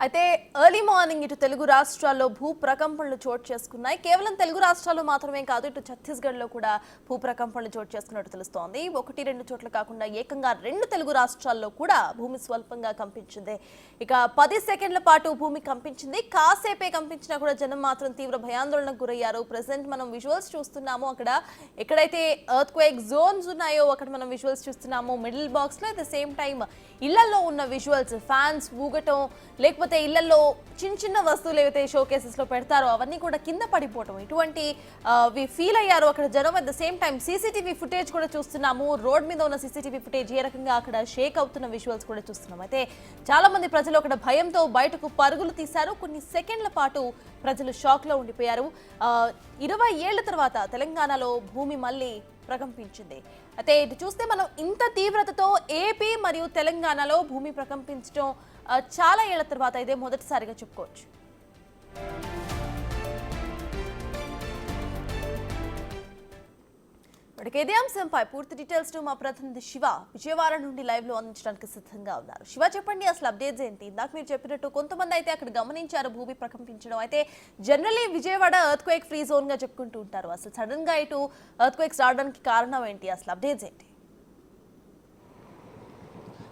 అయితే early morning ఇటు తెలుగు రాష్ట్రాల్లో భూ ప్రకంపనలు చోటు చేసుకున్నాయి. కేవలం తెలుగు రాష్ట్రాల్లో మాత్రమే కాదు, ఇటు ఛత్తీస్గఢ్లో కూడా భూ ప్రకంపనలు చోటు చేసుకున్నట్టు తెలుస్తోంది. 1-2 చోట్ల కాకుండా ఏకంగా 2 తెలుగు రాష్ట్రాల్లో కూడా భూమి స్వల్పంగా కంపించింది. ఇక 10 సెకండ్ల పాటు భూమి కంపించింది. కాసేపే కంపించినా కూడా జనం మాత్రం తీవ్ర భయాందోళనకు గురయ్యారు. ప్రెసెంట్ మనం విజువల్స్ చూస్తున్నాము. అక్కడ ఎక్కడైతే ఎర్త్ క్వేక్ జోన్స్ ఉన్నాయో అక్కడ మనం విజువల్స్ చూస్తున్నాము. మిడిల్ బాక్స్ లో అట్ ద సేమ్ టైం ఇళ్లలో ఉన్న విజువల్స్, ఫ్యాన్స్ ఊగటం, లేకపోతే ఇళ్లలో చిన్న చిన్న వస్తువులు ఏవైతే షోకేసెస్ లో పెడతారో అవన్నీ కూడా కింద పడిపోవటం, ఇటువంటి ఫీల్ అయ్యారు అక్కడ జనం. At the same time CCTV footage కూడా చూస్తున్నాము. రోడ్ మీద ఉన్న సీసీటీవీ ఫుటేజ్ ఏ రకంగా అక్కడ షేక్ అవుతున్న విజువల్స్ కూడా చూస్తున్నాం. అయితే చాలా మంది ప్రజలు అక్కడ భయంతో బయటకు పరుగులు తీశారు. కొన్ని సెకండ్ల పాటు ప్రజలు షాక్ లో ఉండిపోయారు. 20 ఏళ్ల తర్వాత తెలంగాణలో భూమి మళ్ళీ ప్రకంపించింది. అయితే ఇటు చూస్తే మనం ఇంత తీవ్రతతో ఏపీ మరియు తెలంగాణలో భూమి ప్రకంపించడం చాలా ఏళ్ల తర్వాత ఇదే మొదటిసారిగా చెప్పుకోవచ్చు. ఇదే అంశంపై పూర్తి డీటెయిల్స్ మా ప్రతినిధి శివ విజయవాడ నుండి లైవ్ లో అందించడానికి సిద్ధంగా ఉన్నారు. శివ, చెప్పండి, అసలు అప్డేట్స్ ఏంటి? ఇందాక మీరు చెప్పినట్టు కొంతమంది అయితే అక్కడ గమనించారు భూమి ప్రకంపించడం. అయితే generally Vijayawada earth quake free zone గా చెప్పుకుంటూ ఉంటారు. అసలు సడన్ గా ఇటు ఎర్త్ క్వేక్స్ రావడానికి కారణం ఏంటి? అసలు అప్డేట్స్ ఏంటి?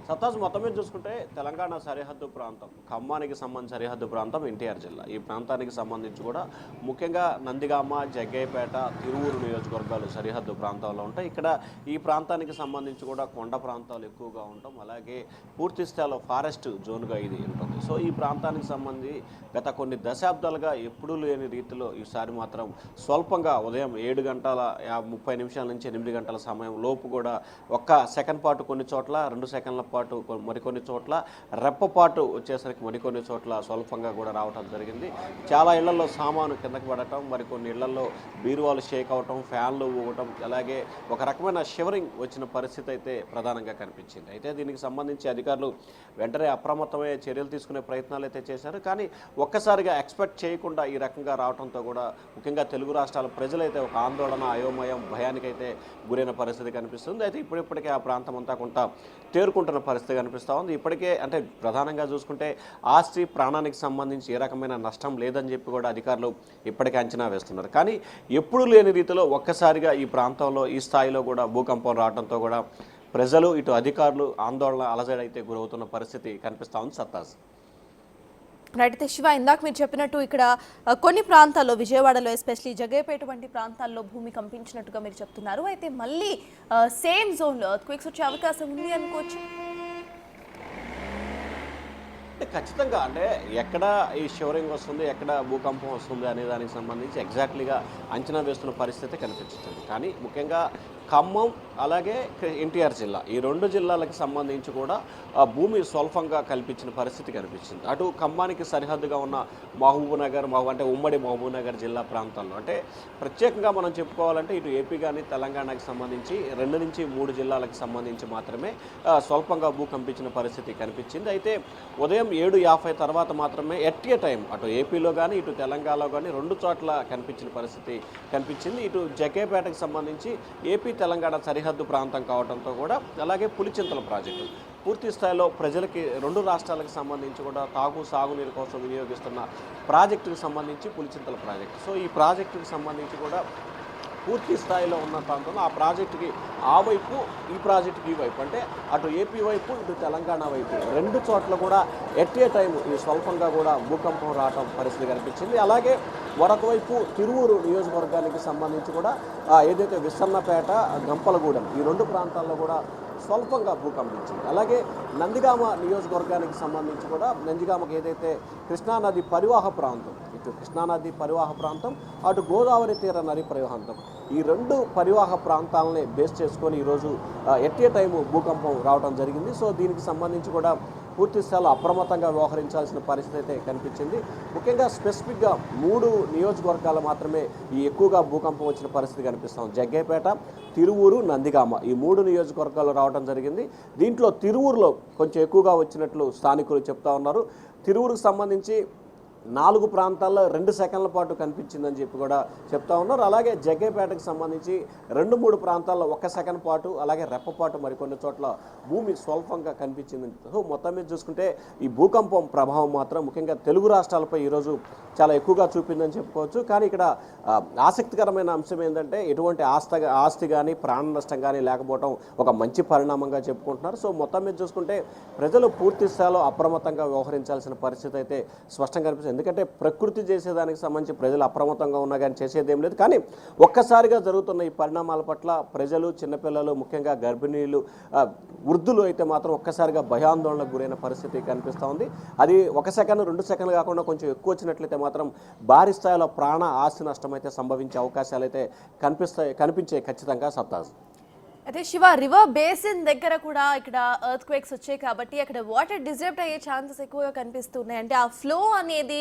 సత్తాజ్, మొత్తం మీద చూసుకుంటే తెలంగాణ సరిహద్దు ప్రాంతం, ఖమ్మానికి సంబంధించిన సరిహద్దు ప్రాంతం ఎన్టీఆర్ జిల్లా. ఈ ప్రాంతానికి సంబంధించి కూడా ముఖ్యంగా నందిగామ, జగ్గయ్యపేట, తిరువూరు నియోజకవర్గాలు సరిహద్దు ప్రాంతాల్లో ఉంటాయి. ఇక్కడ ఈ ప్రాంతానికి సంబంధించి కూడా కొండ ప్రాంతాలు ఎక్కువగా ఉంటాం, అలాగే పూర్తి స్థాయిలో ఫారెస్ట్ జోన్గా ఇది ఉంటుంది. సో ఈ ప్రాంతానికి సంబంధించి గత కొన్ని దశాబ్దాలుగా ఎప్పుడూ లేని రీతిలో ఈసారి మాత్రం స్వల్పంగా ఉదయం 7:30 నుంచి 8 గంటల సమయం లోపు కూడా 1 సెకండ్ పాటు కొన్ని చోట్ల, 2 సెకండ్ల పాటు మరికొన్ని చోట్ల, రెప్పపాటు వచ్చేసరికి మరికొన్ని చోట్ల స్వల్పంగా కూడా రావటం జరిగింది. చాలా ఇళ్లలో సామాను కిందకి పడటం, మరికొన్ని ఇళ్లలో బీరువాలు షేక్ అవటం, ఫ్యాన్లు ఊగటం, అలాగే ఒక రకమైన షివరింగ్ వచ్చిన పరిస్థితి అయితే ప్రధానంగా కనిపించింది. అయితే దీనికి సంబంధించి అధికారులు వెంటనే అప్రమత్తమయ్యే చర్యలు తీసుకునే ప్రయత్నాలు అయితే చేశారు. కానీ ఒక్కసారిగా ఎక్స్పెక్ట్ చేయకుండా ఈ రకంగా రావడంతో కూడా ముఖ్యంగా తెలుగు రాష్ట్రాల ప్రజలైతే ఒక ఆందోళన, అయోమయం, భయానికైతే గురైన పరిస్థితి కనిపిస్తుంది. అయితే ఇప్పటికే ఆ ప్రాంతం అంతా కొంత తేరుకుంటున్న పరిస్థితి కనిపిస్తూ ఉంది. ఇప్పటికే అంటే ప్రధానంగా చూసుకుంటే ఆస్తి, ప్రాణానికి సంబంధించి ఏ రకమైన నష్టం లేదని చెప్పి కూడా అధికారులు ఇప్పటికే అంచనా వేస్తున్నారు. కానీ ఎప్పుడూ లేని రీతిలో ఒక్కసారిగా ఈ ప్రాంతంలో ఈ స్థాయిలో కూడా భూకంపం రావడంతో కూడా ప్రజలు, ఇటు అధికారులు ఆందోళన, అలజడైతే గురవుతున్న పరిస్థితి కనిపిస్తూ ఉంది. సత్తాజ్. అయితే శివ, ఇందాక మీరు చెప్పినట్టు ఇక్కడ కొన్ని ప్రాంతాల్లో, విజయవాడలో ఎస్పెషలీ జగ్గయ్యపేట వంటి ప్రాంతాల్లో భూమి కంపించినట్టుగా మీరు చెప్తున్నారు. అయితే మళ్ళీ సేమ్ జోన్లో ఎర్త్క్వేక్స్ వచ్చే అవకాశం ఉంది అనుకోవచ్చు? ఖచ్చితంగా, అంటే ఎక్కడ ఈ షివరింగ్ వస్తుంది, ఎక్కడ భూకంపం వస్తుంది అనే దానికి సంబంధించి ఎగ్జాక్ట్లీగా అంచనా వేస్తున్న పరిస్థితి కనిపించింది. కానీ ముఖ్యంగా ఖమ్మం అలాగే ఎన్టీఆర్ జిల్లా, ఈ 2 జిల్లాలకు సంబంధించి కూడా భూమి స్వల్పంగా కల్పించిన పరిస్థితి కనిపించింది. అటు ఖమ్మానికి సరిహద్దుగా ఉన్న మహబూబ్నగర్, అంటే ఉమ్మడి మహబూబ్నగర్ జిల్లా ప్రాంతాల్లో, అంటే ప్రత్యేకంగా మనం చెప్పుకోవాలంటే ఇటు ఏపీ కానీ తెలంగాణకి సంబంధించి 2 నుంచి 3 జిల్లాలకు సంబంధించి మాత్రమే స్వల్పంగా భూ కంపించిన పరిస్థితి కనిపించింది. అయితే ఉదయం 7:50 తర్వాత మాత్రమే ఎట్ ఏ టైం అటు ఏపీలో కానీ ఇటు తెలంగాణలో కానీ 2 చోట్ల కనిపించిన పరిస్థితి కనిపించింది. ఇటు జగ్గయ్యపేటకు సంబంధించి ఏపీ తెలంగాణ సరిహద్దు ప్రాంతం కావడంతో కూడా, అలాగే పులిచింతల ప్రాజెక్టు పూర్తి స్థాయిలో ప్రజలకి 2 రాష్ట్రాలకు సంబంధించి కూడా సాగునీరు కోసం వినియోగిస్తున్న ప్రాజెక్టుకు సంబంధించి పులిచింతల ప్రాజెక్టు. సో ఈ ప్రాజెక్టుకు సంబంధించి కూడా పూర్తి స్థాయిలో ఉన్న ప్రాంతంలో ఆ ప్రాజెక్టుకి ఆ వైపు, ఈ ప్రాజెక్టుకి ఈ వైపు, అంటే అటు ఏపీ వైపు ఇటు తెలంగాణ వైపు 2 చోట్ల కూడా ఎట్ ఏ టైం ఈ స్వల్పంగా కూడా భూకంపం రావటం పరిస్థితి కనిపించింది. అలాగే మరొక వైపు తిరువూరు నియోజకవర్గానికి సంబంధించి కూడా ఏదైతే విసన్నపేట, గంపలగూడెం ఈ 2 ప్రాంతాల్లో కూడా స్వల్పంగా భూకంపించింది. అలాగే నందిగామ నియోజకవర్గానికి సంబంధించి కూడా, నందిగామకు ఏదైతే కృష్ణానది పరివాహ ప్రాంతం, ఇటు కృష్ణానది పరివాహ ప్రాంతం, అటు గోదావరి తీర నది పరివాహంతం, ఈ 2 పరివాహ ప్రాంతాలని బేస్ చేసుకొని ఈరోజు ఎట్ ఏ టైము భూకంపం రావడం జరిగింది. సో దీనికి సంబంధించి కూడా పూర్తి స్థాయిలో అప్రమత్తంగా వ్యవహరించాల్సిన పరిస్థితి అయితే కనిపించింది. ముఖ్యంగా స్పెసిఫిక్గా 3 నియోజకవర్గాలు మాత్రమే ఈ ఎక్కువగా భూకంపం వచ్చిన పరిస్థితి కనిపిస్తాం. జగ్గయ్యపేట, తిరువూరు, నందిగామ ఈ 3 నియోజకవర్గాలు రావడం జరిగింది. దీంట్లో తిరువూరులో కొంచెం ఎక్కువగా వచ్చినట్లు స్థానికులు చెప్తా ఉన్నారు. తిరువూరుకు సంబంధించి 4 ప్రాంతాల్లో 2 సెకండ్ల పాటు కనిపించిందని చెప్పి కూడా చెప్తా ఉన్నారు. అలాగే జగ్గేపేటకు సంబంధించి 2-3 ప్రాంతాల్లో 1 సెకండ్ పాటు, అలాగే రెప్పపాటు మరికొన్ని చోట్ల భూమి స్వల్పంగా కనిపించిందని. సో మొత్తం మీద చూసుకుంటే ఈ భూకంపం ప్రభావం మాత్రం ముఖ్యంగా తెలుగు రాష్ట్రాలపై ఈరోజు చాలా ఎక్కువగా చూపిందని చెప్పుకోవచ్చు. కానీ ఇక్కడ ఆసక్తికరమైన అంశం ఏంటంటే ఎటువంటి ఆస్తి కానీ ప్రాణ నష్టం కానీ లేకపోవడం ఒక మంచి పరిణామంగా చెప్పుకుంటున్నారు. సో మొత్తం మీద చూసుకుంటే ప్రజలు పూర్తి స్థాయిలో అప్రమత్తంగా వ్యవహరించాల్సిన పరిస్థితి అయితే స్పష్టంగా కనిపిస్తుంది. ఎందుకంటే ప్రకృతి చేసేదానికి సంబంధించి ప్రజలు అప్రమత్తంగా ఉన్నా కానీ చేసేదేం లేదు. కానీ ఒక్కసారిగా జరుగుతున్న ఈ పరిణామాల పట్ల ప్రజలు, చిన్నపిల్లలు, ముఖ్యంగా గర్భిణీలు, వృద్ధులు అయితే మాత్రం ఒక్కసారిగా భయాందోళనకు గురైన పరిస్థితి కనిపిస్తూ ఉంది. అది 1 సెకండ్ 2 సెకండ్లు కాకుండా కొంచెం ఎక్కువ వచ్చినట్లయితే మాత్రం భారీ స్థాయిలో ప్రాణ ఆస్తి నష్టం అయితే సంభవించే అవకాశాలు అయితే కనిపించే ఖచ్చితంగా సత్తాజ్. అయితే శివ, రివర్ బేసిన్ దగ్గర కూడా ఇక్కడ ఎర్త్ క్వేక్స్ వచ్చాయి కాబట్టి అక్కడ వాటర్ డిజర్ప్ట్ అయ్యే ఛాన్సెస్ ఎక్కువగా కనిపిస్తున్నాయి. అంటే ఆ ఫ్లో అనేది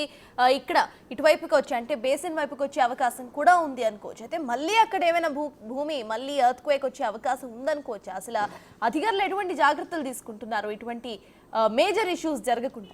ఇక్కడ ఇటువైపుకి వచ్చి అంటే బేసిన్ వైపుకి వచ్చే అవకాశం కూడా ఉంది అనుకోవచ్చు. అయితే మళ్ళీ అక్కడ ఏమైనా భూమి మళ్ళీ ఎర్త్ క్వేక్ వచ్చే అవకాశం ఉందనుకోవచ్చు. అసలు అధికారులు ఎటువంటి జాగ్రత్తలు తీసుకుంటున్నారు ఇటువంటి మేజర్ ఇష్యూస్ జరగకుండా?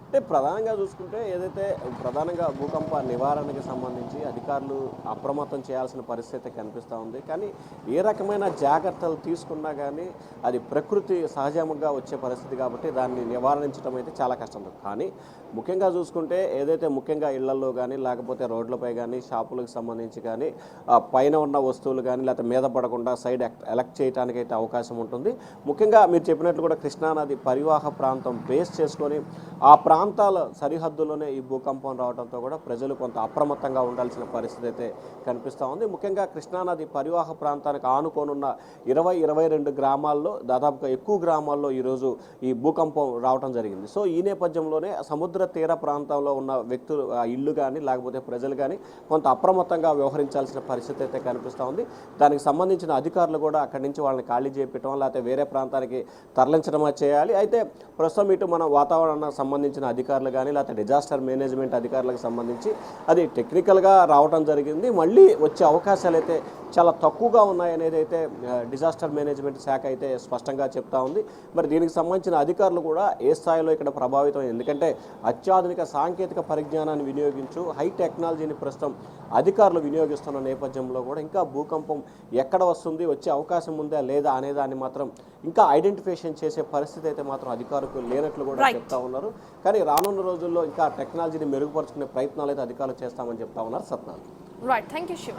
అంటే ప్రధానంగా చూసుకుంటే ఏదైతే ప్రధానంగా భూకంప నివారణకి సంబంధించి అధికారులు అప్రమత్తం చేయాల్సిన పరిస్థితి కనిపిస్తూ ఉంది. కానీ ఏ రకమైన జాగ్రత్తలు తీసుకున్నా కానీ అది ప్రకృతి సహజంగా వచ్చే పరిస్థితి కాబట్టి దాన్ని నివారించడం అయితే చాలా కష్టం. కానీ ముఖ్యంగా చూసుకుంటే ఏదైతే ముఖ్యంగా ఇళ్లలో కానీ లేకపోతే రోడ్లపై కానీ షాపులకు సంబంధించి కానీ పైన ఉన్న వస్తువులు కానీ లేకపోతే మీద పడకుండా సైడ్ ఎలక్ట్ చేయడానికి అయితే అవకాశం ఉంటుంది. ముఖ్యంగా మీరు చెప్పినట్లు కూడా కృష్ణానది పరివాహ ప్రాంతం బేస్ చేసుకొని ఆ ప్రాంతాల సరిహద్దులోనే ఈ భూకంపం రావడంతో కూడా ప్రజలు కొంత అప్రమత్తంగా ఉండాల్సిన పరిస్థితి అయితే కనిపిస్తూ ఉంది. ముఖ్యంగా కృష్ణానది పరివాహ ప్రాంతానికి ఆనుకోనున్న 20-22 గ్రామాల్లో దాదాపుగా ఎక్కువ గ్రామాల్లో ఈరోజు ఈ భూకంపం రావడం జరిగింది. సో ఈ నేపథ్యంలోనే సముద్ర తీర ప్రాంతంలో ఉన్న వ్యక్తులు ఇల్లు కానీ లేకపోతే ప్రజలు కానీ కొంత అప్రమత్తంగా వ్యవహరించాల్సిన పరిస్థితి అయితే కనిపిస్తూ ఉంది. దానికి సంబంధించిన అధికారులు కూడా అక్కడి నుంచి వాళ్ళని ఖాళీ చేయించడం లేకపోతే వేరే ప్రాంతానికి తరలించడమా చేయాలి. అయితే ప్రస్తుతం ఇటు మన వాతావరణానికి సంబంధించిన అధికారులు కానీ లేకపోతే డిజాస్టర్ మేనేజ్మెంట్ అధికారులకు సంబంధించి అది టెక్నికల్గా రావడం జరిగింది. మళ్ళీ వచ్చే అవకాశాలు అయితే చాలా తక్కువగా ఉన్నాయనేది అయితే డిజాస్టర్ మేనేజ్మెంట్ శాఖ అయితే స్పష్టంగా చెప్తా ఉంది. మరి దీనికి సంబంధించిన అధికారులు కూడా ఏ స్థాయిలో ఇక్కడ ప్రభావితం, ఎందుకంటే అత్యాధునిక సాంకేతిక పరిజ్ఞానాన్ని వినియోగించు హై టెక్నాలజీని ప్రస్తుతం అధికారులు వినియోగిస్తున్న నేపథ్యంలో కూడా ఇంకా భూకంపం ఎక్కడ వస్తుంది, వచ్చే అవకాశం ఉందా లేదా అనేదాన్ని మాత్రం ఇంకా ఐడెంటిఫికేషన్ చేసే పరిస్థితి అయితే మాత్రం అధికారులకు లేనట్లు కూడా చెప్తా ఉన్నారు. కానీ రానున్న రోజుల్లో ఇంకా టెక్నాలజీని మెరుగుపరుచుకునే ప్రయత్నాలు అయితే అధికారులు చేస్తామని చెప్తా ఉన్నారు. సత్నాలు. Right, thank you Shiva.